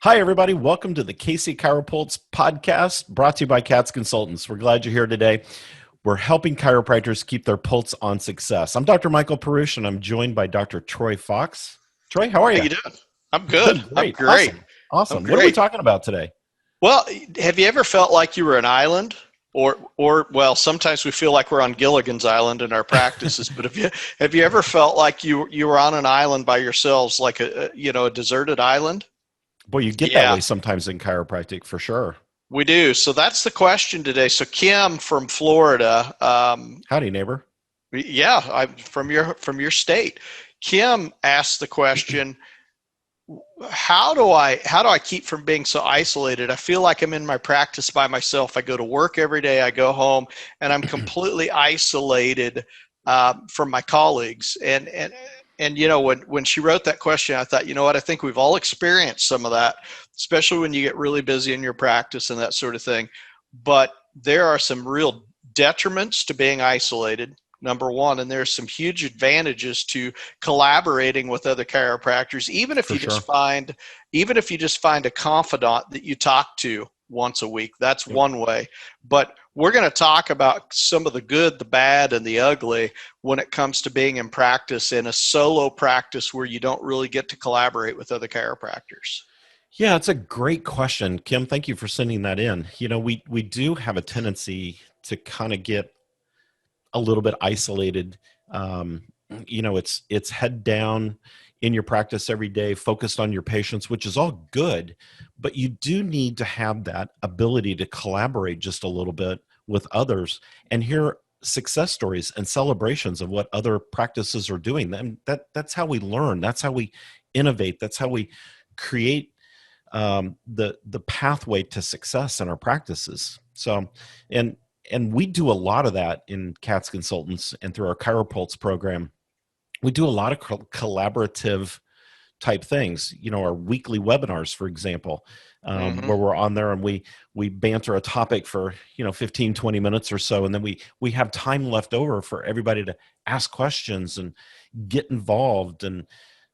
Hi, everybody. Welcome to the KC CHIROpulse Podcast, brought to you by CATS Consultants. We're glad you're here today. We're helping chiropractors keep their pulse on success. I'm Dr. Michael Perusich, and I'm joined by Dr. Troy Fox. Troy, how are you? How you doing? I'm good. I'm great. Awesome. I'm What are we great. talking about today? Well, have you ever felt like you were an island? Well, sometimes we feel like we're on Gilligan's Island in our practices, but have you ever felt like you were on an island by yourselves, like a deserted island? Boy, you get that way sometimes in chiropractic, for sure. We do. So that's the question today. So Kim from Florida. Howdy, neighbor. Yeah, I'm from your state. Kim asked the question, how do I keep from being so isolated? I feel like I'm in my practice by myself. I go to work every day. I go home and I'm completely isolated from my colleagues. And when she wrote that question, I thought, you know what? I think we've all experienced some of that, especially when you get really busy in your practice and that sort of thing. But there are some real detriments to being isolated. Number one, and there's some huge advantages to collaborating with other chiropractors, even if you just find a confidant that you talk to once a week. That's one way. But we're going to talk about some of the good, the bad, and the ugly when it comes to being in practice in a solo practice where you don't really get to collaborate with other chiropractors. Yeah, it's a great question, Kim. Thank you for sending that in. We do have a tendency to kind of get a little bit isolated. It's head down in your practice every day, focused on your patients, which is all good, but you do need to have that ability to collaborate just a little bit with others and hear success stories and celebrations of what other practices are doing. And that's how we learn. That's how we innovate. That's how we create the pathway to success in our practices. So, and we do a lot of that in CATS Consultants and through our CHIROpulse program. We do a lot of collaborative type things, our weekly webinars, for example, where we're on there and we banter a topic for, 15, 20 minutes or so. And then we have time left over for everybody to ask questions and get involved. And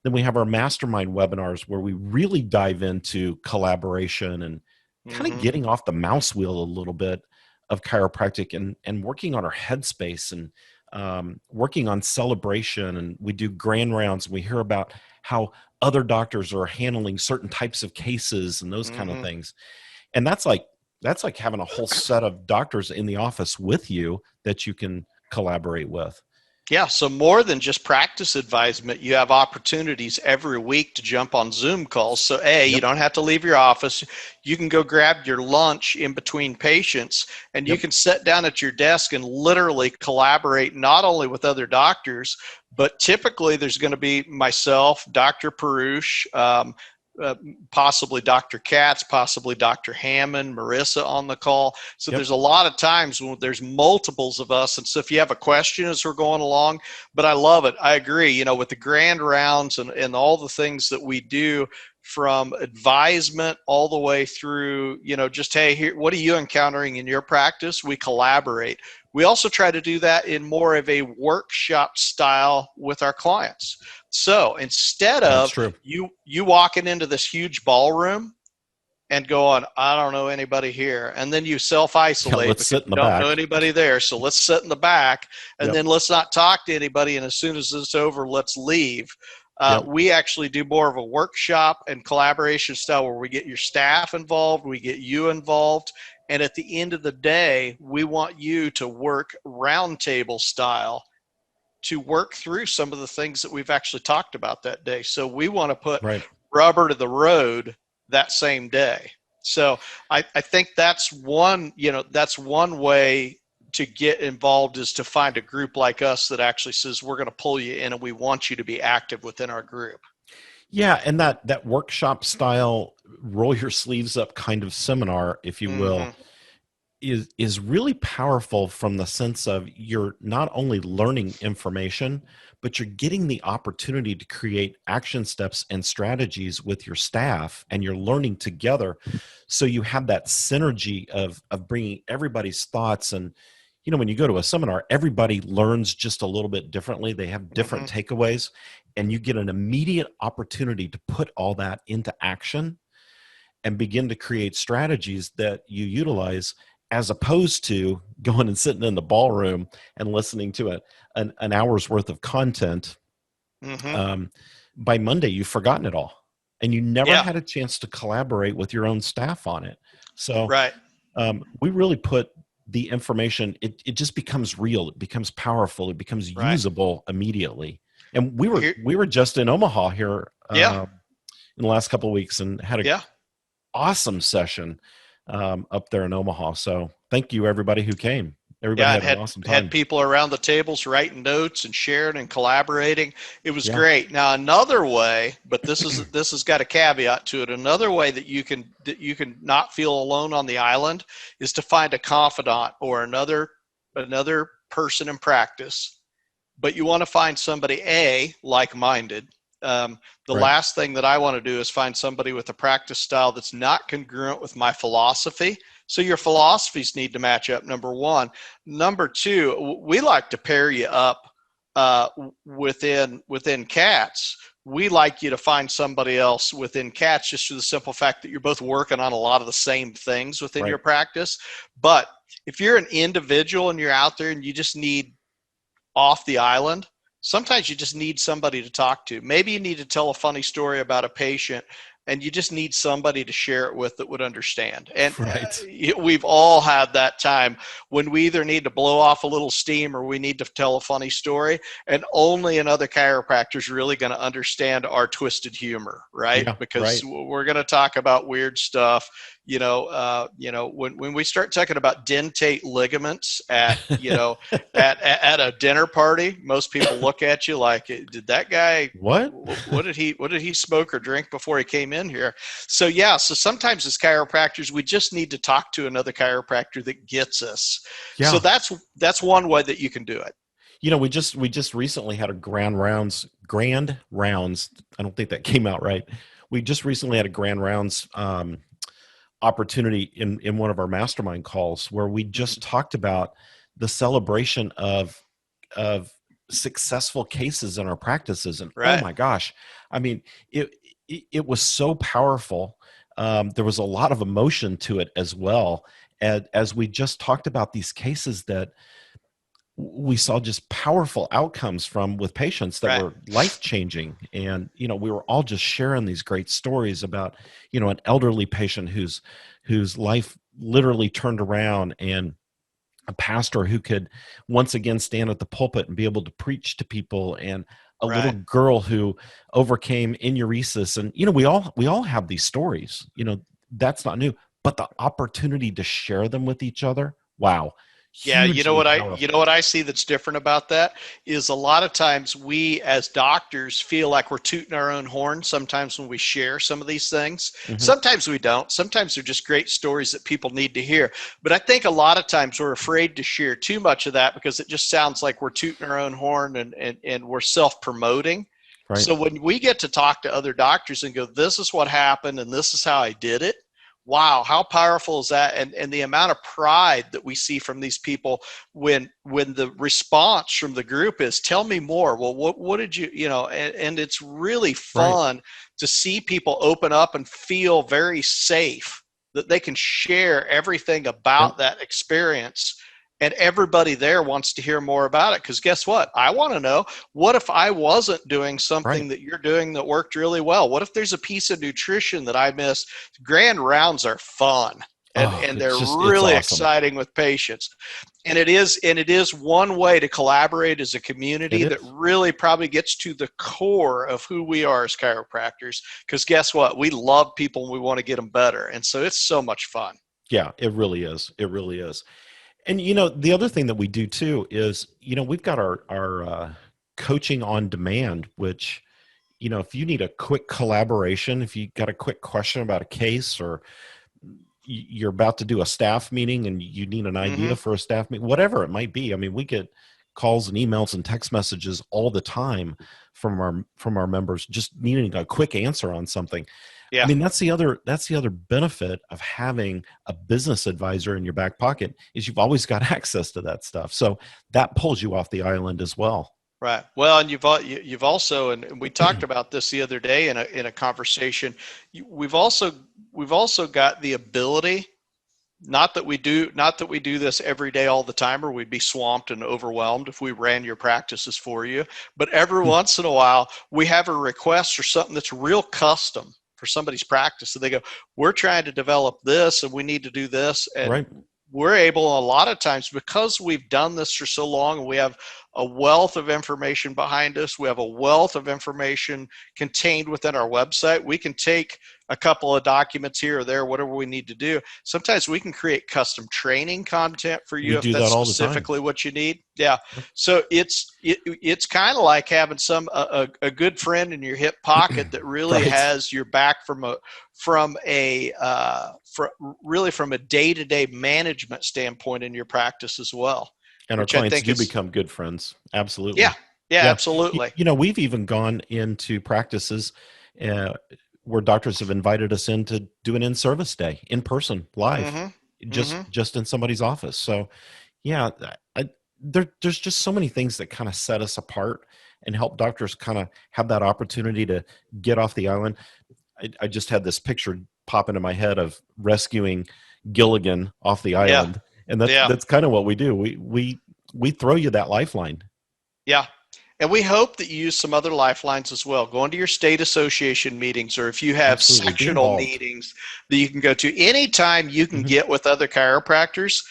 then we have our mastermind webinars where we really dive into collaboration and kind of getting off the mouse wheel a little bit of chiropractic and working on our headspace and working on celebration. And we do grand rounds and we hear about how other doctors are handling certain types of cases and those kind of things. And that's like having a whole set of doctors in the office with you that you can collaborate with. Yeah, so more than just practice advisement, you have opportunities every week to jump on Zoom calls. So you don't have to leave your office. You can go grab your lunch in between patients and you can sit down at your desk and literally collaborate not only with other doctors, but typically there's going to be myself, Dr. Perusich, possibly Dr. Katz, possibly Dr. Hammond, Marissa on the call. So there's a lot of times when there's multiples of us. And so if you have a question as we're going along, but I love it. I agree, with the grand rounds and all the things that we do from advisement all the way through, just, hey, here, what are you encountering in your practice? We collaborate. We also try to do that in more of a workshop style with our clients. So instead of you walking into this huge ballroom and going, I don't know anybody here, and then you self-isolate because you don't know anybody there, so let's sit in the back, and then let's not talk to anybody, and as soon as it's over, let's leave. We actually do more of a workshop and collaboration style where we get your staff involved, we get you involved, and at the end of the day, we want you to work roundtable style to work through some of the things that we've actually talked about that day. So we want to put rubber to the road that same day. So I think that's one way to get involved, is to find a group like us that actually says, we're going to pull you in and we want you to be active within our group. Yeah. And that workshop style, roll your sleeves up kind of seminar, if you will, is really powerful from the sense of you're not only learning information, but you're getting the opportunity to create action steps and strategies with your staff, and you're learning together. So you have that synergy of bringing everybody's thoughts. And, when you go to a seminar, everybody learns just a little bit differently. They have different takeaways, and you get an immediate opportunity to put all that into action. and begin to create strategies that you utilize, as opposed to going and sitting in the ballroom and listening to an hour's worth of content. Mm-hmm. By Monday, you've forgotten it all, and you never Yeah. had a chance to collaborate with your own staff on it. So Right. we really put the information, it just becomes real, it becomes powerful, it becomes Right. usable immediately. And we Here, were just in Omaha here yeah. in the last couple of weeks, and had an Yeah. awesome session up there in Omaha. So thank you, everybody who came. Everybody Yeah, had and an awesome had time. people around the tables writing notes and sharing and collaborating. It was Yeah. great. Now another way, but this has got a caveat to it. Another way that you can not feel alone on the island is to find a confidant or another person in practice. But you want to find somebody like-minded. The Right. last thing that I want to do is find somebody with a practice style that's not congruent with my philosophy. So your philosophies need to match up, number one. Number two, we like to pair you up within CATS. We like you to find somebody else within CATS, just for the simple fact that you're both working on a lot of the same things within Right. your practice. But if you're an individual and you're out there and you just need off the island, sometimes you just need somebody to talk to. Maybe you need to tell a funny story about a patient, and you just need somebody to share it with that would understand. And Right. We've all had that time when we either need to blow off a little steam or we need to tell a funny story, and only another chiropractor is really going to understand our twisted humor, right? Yeah, Because right. we're going to talk about weird stuff. When we start talking about dentate ligaments at a dinner party, most people look at you like, did that guy, What? what did he smoke or drink before he came in here? So sometimes as chiropractors, we just need to talk to another chiropractor that gets us. Yeah. So that's one way that you can do it. We just recently had a grand rounds. I don't think that came out right. We just recently had a grand rounds opportunity in one of our mastermind calls, where we just talked about the celebration of successful cases in our practices. And Right. Oh my gosh, I mean, it was so powerful. There was a lot of emotion to it as well, as we just talked about these cases that we saw just powerful outcomes from, with patients that Right. were life-changing. And we were all just sharing these great stories about an elderly patient whose life literally turned around, and a pastor who could once again stand at the pulpit and be able to preach to people, and a Right. little girl who overcame enuresis. And we all have these stories. That's not new, but the opportunity to share them with each other, wow. Yeah, Hugely powerful. what I see that's different about that is a lot of times we as doctors feel like we're tooting our own horn sometimes when we share some of these things. Mhm. Sometimes we don't. Sometimes they're just great stories that people need to hear. But I think a lot of times we're afraid to share too much of that because it just sounds like we're tooting our own horn and we're self-promoting. Right. So when we get to talk to other doctors and go, this is what happened and this is how I did it, wow, how powerful is that? And the amount of pride that we see from these people when the response from the group is, tell me more. Well, what did and it's really fun to see people open up and feel very safe that they can share everything about that experience. And everybody there wants to hear more about it, because guess what? I want to know, what if I wasn't doing something that you're doing that worked really well? What if there's a piece of nutrition that I missed? Grand rounds are fun, and they're really awesome. exciting with patients. And it is one way to collaborate as a community that really probably gets to the core of who we are as chiropractors, because guess what? We love people and we want to get them better. And so it's so much fun. Yeah, it really is. It really is. And the other thing that we do too is, we've got our coaching on demand, which, if you need a quick collaboration, if you got a quick question about a case, or you're about to do a staff meeting and you need an idea for a staff meeting, whatever it might be. I mean, we get calls and emails and text messages all the time from our members just needing a quick answer on something. Yeah. I mean, that's the other benefit of having a business advisor in your back pocket, is you've always got access to that stuff. So that pulls you off the island as well. Right. Well, and you've also, and we talked about this the other day in a conversation. We've also got the ability. Not that we do this every day all the time, or we'd be swamped and overwhelmed if we ran your practices for you. But every once in a while, we have a request or something that's real custom for somebody's practice. So they go, we're trying to develop this and we need to do this. And Right. we're able, a lot of times, because we've done this for so long and we have a wealth of information behind us, we have a wealth of information contained within our website. We can take a couple of documents here or there, whatever we need to do. Sometimes we can create custom training content for you if that's specifically what you need. Yeah. So it's kind of like having a good friend in your hip pocket that really Right. has your back from a day-to-day management standpoint in your practice as well. And our clients do become good friends. Absolutely. Yeah, absolutely. We've even gone into practices where doctors have invited us in to do an in-service day, in person, live, just in somebody's office. So, yeah, there's just so many things that kind of set us apart and help doctors kind of have that opportunity to get off the island. I just had this picture pop into my head of rescuing Gilligan off the island. Yeah. And that's kind of what we do. We throw you that lifeline. Yeah. And we hope that you use some other lifelines as well. Go into your state association meetings, or if you have sectional meetings that you can go to anytime you can get with other chiropractors.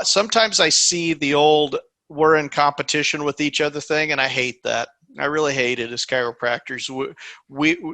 Sometimes I see the old we're in competition with each other thing, and I hate that. I really hate it as chiropractors.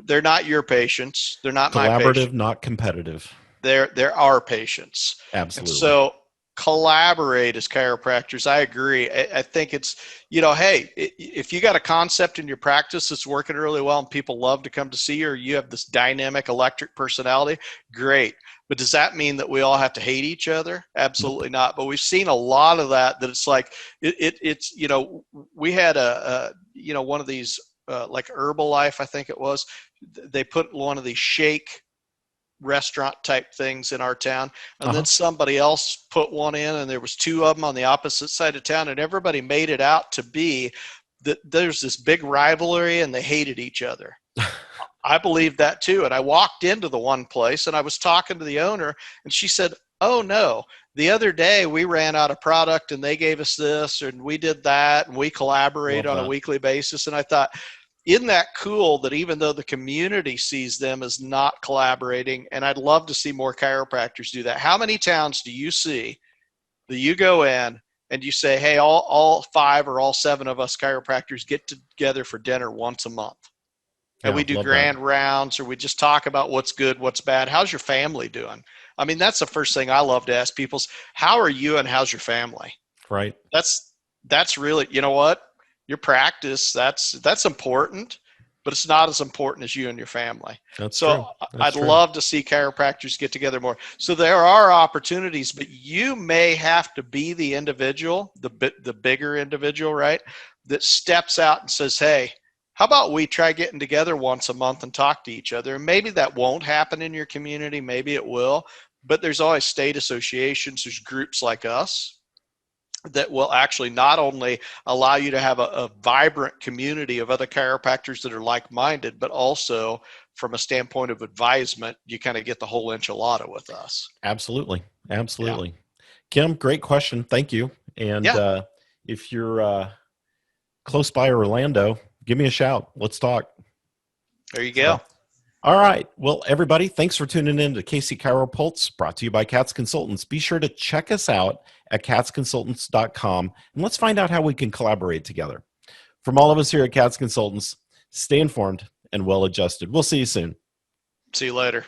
They're not your patients. They're not my patients. Collaborative, not competitive. They're our patients. Absolutely. And so collaborate as chiropractors. I agree. I think it's, hey, if you got a concept in your practice that's working really well and people love to come to see you, or you have this dynamic electric personality, great. But does that mean that we all have to hate each other? Absolutely not. But we've seen a lot of that it's like, it's, we had one of these, like Herbalife, I think it was, they put one of these shake restaurant type things in our town, and then somebody else put one in, and there was two of them on the opposite side of town, and everybody made it out to be that there's this big rivalry and they hated each other. I believe that too. And I walked into the one place and I was talking to the owner, and she said, oh no, the other day we ran out of product and they gave us this and we did that and we collaborate on a weekly basis. And I thought, isn't that cool that even though the community sees them as not collaborating, and I'd love to see more chiropractors do that. How many towns do you see that you go in and you say, hey, all 5 or all 7 of us chiropractors get together for dinner once a month? And we do grand rounds, or we just talk about what's good, what's bad. How's your family doing? I mean, that's the first thing I love to ask people is, how are you and how's your family? Right. That's really, you know what? Your practice, that's important, but it's not as important as you and your family. I'd love to see chiropractors get together more. So there are opportunities, but you may have to be the individual, the bigger individual, right, that steps out and says, hey, how about we try getting together once a month and talk to each other? And maybe that won't happen in your community. Maybe it will, but there's always state associations. There's groups like us that will actually not only allow you to have a vibrant community of other chiropractors that are like-minded, but also from a standpoint of advisement, you kind of get the whole enchilada with us. Absolutely. Absolutely. Yeah. Kim, great question. Thank you. And if you're close by Orlando, give me a shout. Let's talk. There you go. All right. Well, everybody, thanks for tuning in to KC CHIROpulse, brought to you by Katz Consultants. Be sure to check us out at katzconsultants.com, and let's find out how we can collaborate together. From all of us here at Katz Consultants, stay informed and well-adjusted. We'll see you soon. See you later.